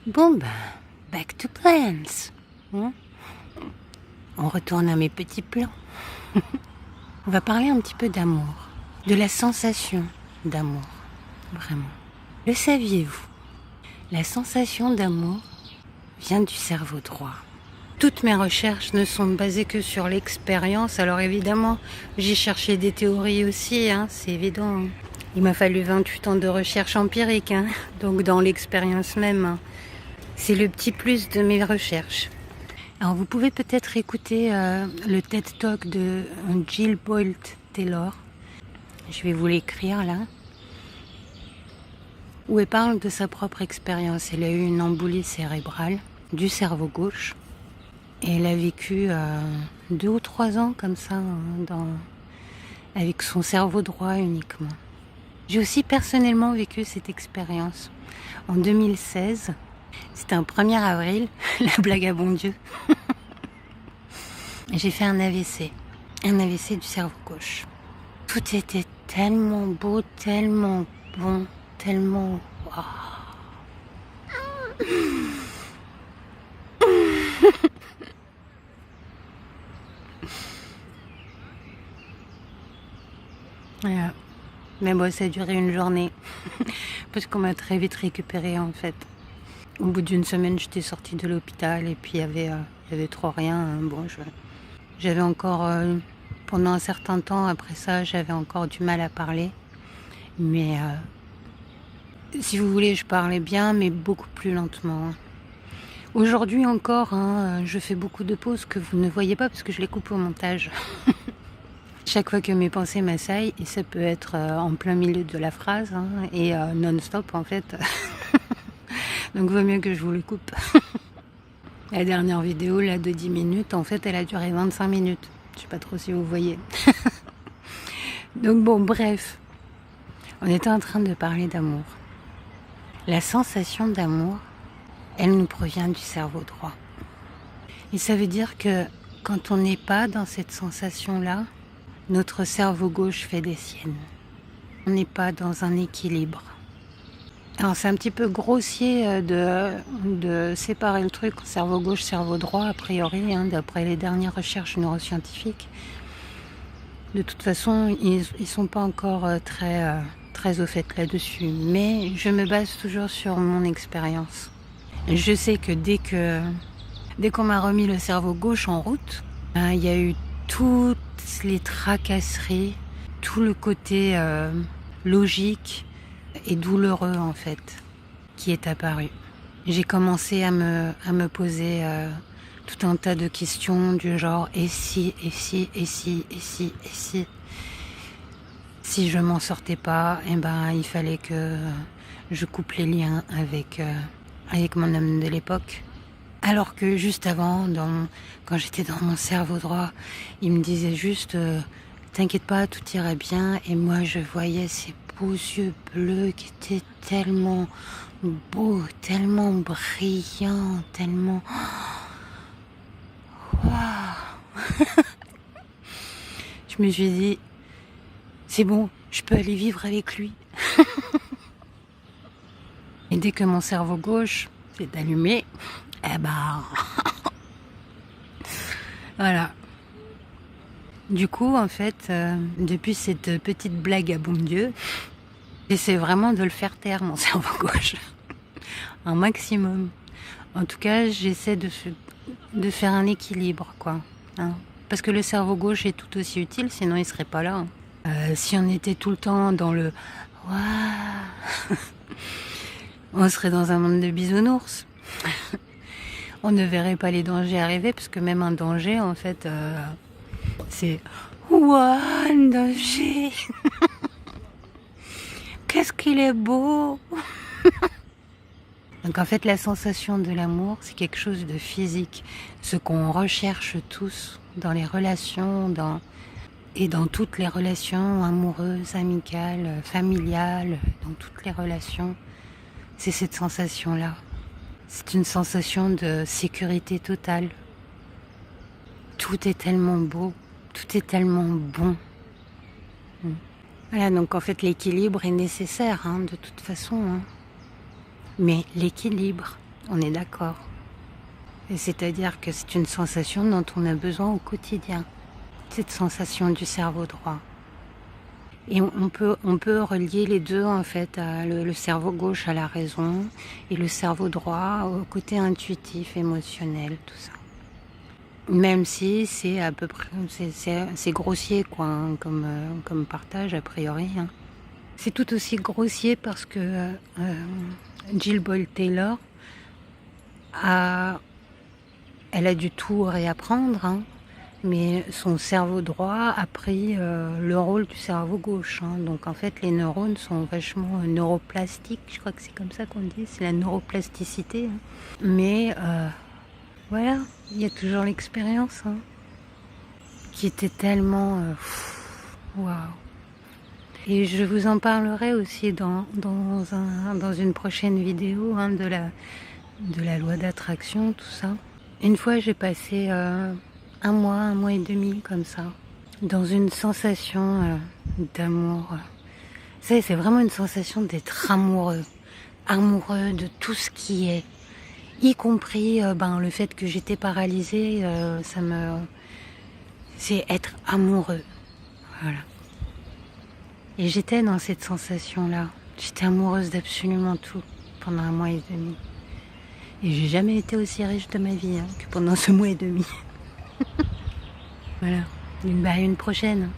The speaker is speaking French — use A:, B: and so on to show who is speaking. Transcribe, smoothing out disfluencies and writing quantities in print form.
A: Bon ben, back to plans. On retourne à mes petits plans. On va parler un petit peu d'amour, de la sensation d'amour, vraiment. Le saviez-vous? La sensation d'amour vient du cerveau droit. Toutes mes recherches ne sont basées que sur l'expérience. Alors évidemment, j'ai cherché des théories aussi, c'est évident. Il m'a fallu 28 ans de recherche empirique, donc dans l'expérience même. C'est le petit plus de mes recherches. Alors vous pouvez peut-être écouter le TED Talk de Jill Bolte Taylor. Je vais vous l'écrire là. Où elle parle de sa propre expérience. Elle a eu une embolie cérébrale du cerveau gauche. Et elle a vécu 2 ou 3 ans comme ça, avec son cerveau droit uniquement. J'ai aussi personnellement vécu cette expérience. En 2016, c'était un 1er avril, la blague à bon Dieu. J'ai fait un AVC du cerveau gauche. Tout était tellement beau, tellement bon, tellement... Wow. Voilà. Mais bon, ça a duré une journée. Parce qu'on m'a très vite récupérée en fait. Au bout d'une semaine, j'étais sortie de l'hôpital et puis il y avait trop rien. Bon, j'avais encore, pendant un certain temps après ça, j'avais encore du mal à parler. Mais si vous voulez, je parlais bien, mais beaucoup plus lentement. Aujourd'hui encore, je fais beaucoup de pauses que vous ne voyez pas parce que je les coupe au montage. Chaque fois que mes pensées m'assaillent, et ça peut être en plein milieu de la phrase, et non-stop en fait. Donc vaut mieux que je vous le coupe. La dernière vidéo, là, de 10 minutes, en fait, elle a duré 25 minutes. Je sais pas trop si vous voyez. Donc bon, bref. On était en train de parler d'amour. La sensation d'amour, elle nous provient du cerveau droit. Et ça veut dire que quand on n'est pas dans cette sensation-là, notre cerveau gauche fait des siennes. On n'est pas dans un équilibre. Alors c'est un petit peu grossier de séparer le truc cerveau gauche, cerveau droit, a priori, d'après les dernières recherches neuroscientifiques. De toute façon, ils sont pas encore très au fait là-dessus. Mais je me base toujours sur mon expérience. Je sais que dès qu'on m'a remis le cerveau gauche en route, il y a eu toutes les tracasseries, tout le côté logique et douloureux en fait qui est apparu. J'ai commencé à me poser tout un tas de questions du genre et si je m'en sortais pas, il fallait que je coupe les liens avec mon homme de l'époque. Alors que juste avant, quand j'étais dans mon cerveau droit, il me disait juste t'inquiète pas, tout ira bien. Et moi, je voyais ces beaux yeux bleus qui étaient tellement beaux, tellement brillants, tellement... Waouh. Je me suis dit, c'est bon, je peux aller vivre avec lui. Et dès que mon cerveau gauche s'est allumé, voilà. Du coup, en fait, depuis cette petite blague à bon Dieu, j'essaie vraiment de le faire taire, mon cerveau gauche. Un maximum. En tout cas, j'essaie de faire un équilibre, quoi. Parce que le cerveau gauche est tout aussi utile, sinon il serait pas là. Si on était tout le temps dans le « Waouh !» on serait dans un monde de bisounours. On ne verrait pas les dangers arriver, parce que même un danger, en fait, c'est « Waouh, un danger !» Qu'est-ce qu'il est beau. Donc en fait, la sensation de l'amour, c'est quelque chose de physique. Ce qu'on recherche tous dans les relations, et dans toutes les relations amoureuses, amicales, familiales, dans toutes les relations, c'est cette sensation-là. C'est une sensation de sécurité totale. Tout est tellement beau, tout est tellement bon. Voilà, donc en fait l'équilibre est nécessaire, de toute façon. Mais l'équilibre, On est d'accord. Et c'est-à-dire que c'est une sensation dont on a besoin au quotidien. Cette sensation du cerveau droit. Et on peut relier les deux en fait, le cerveau gauche à la raison et le cerveau droit au côté intuitif, émotionnel, tout ça. Même si c'est à peu près, c'est grossier quoi, hein, comme partage a priori. Hein. C'est tout aussi grossier parce que Jill Boyle Taylor elle a dû tout réapprendre, hein, mais son cerveau droit a pris le rôle du cerveau gauche. Hein. Donc en fait, les neurones sont vachement neuroplastiques, je crois que c'est comme ça qu'on dit, c'est la neuroplasticité. Hein. Mais voilà, il y a toujours l'expérience hein, qui était tellement waouh. Et je vous en parlerai aussi dans une prochaine vidéo hein, de la loi d'attraction, tout ça. Une fois, j'ai passé un mois et demi comme ça, dans une sensation d'amour. Vous savez, c'est vraiment une sensation d'être amoureux de tout ce qui est, y compris le fait que j'étais paralysée, c'est être amoureux, voilà. Et j'étais dans cette sensation-là. J'étais amoureuse d'absolument tout pendant un mois et demi. Et j'ai jamais été aussi riche de ma vie hein, que pendant ce mois et demi. Voilà. Une prochaine.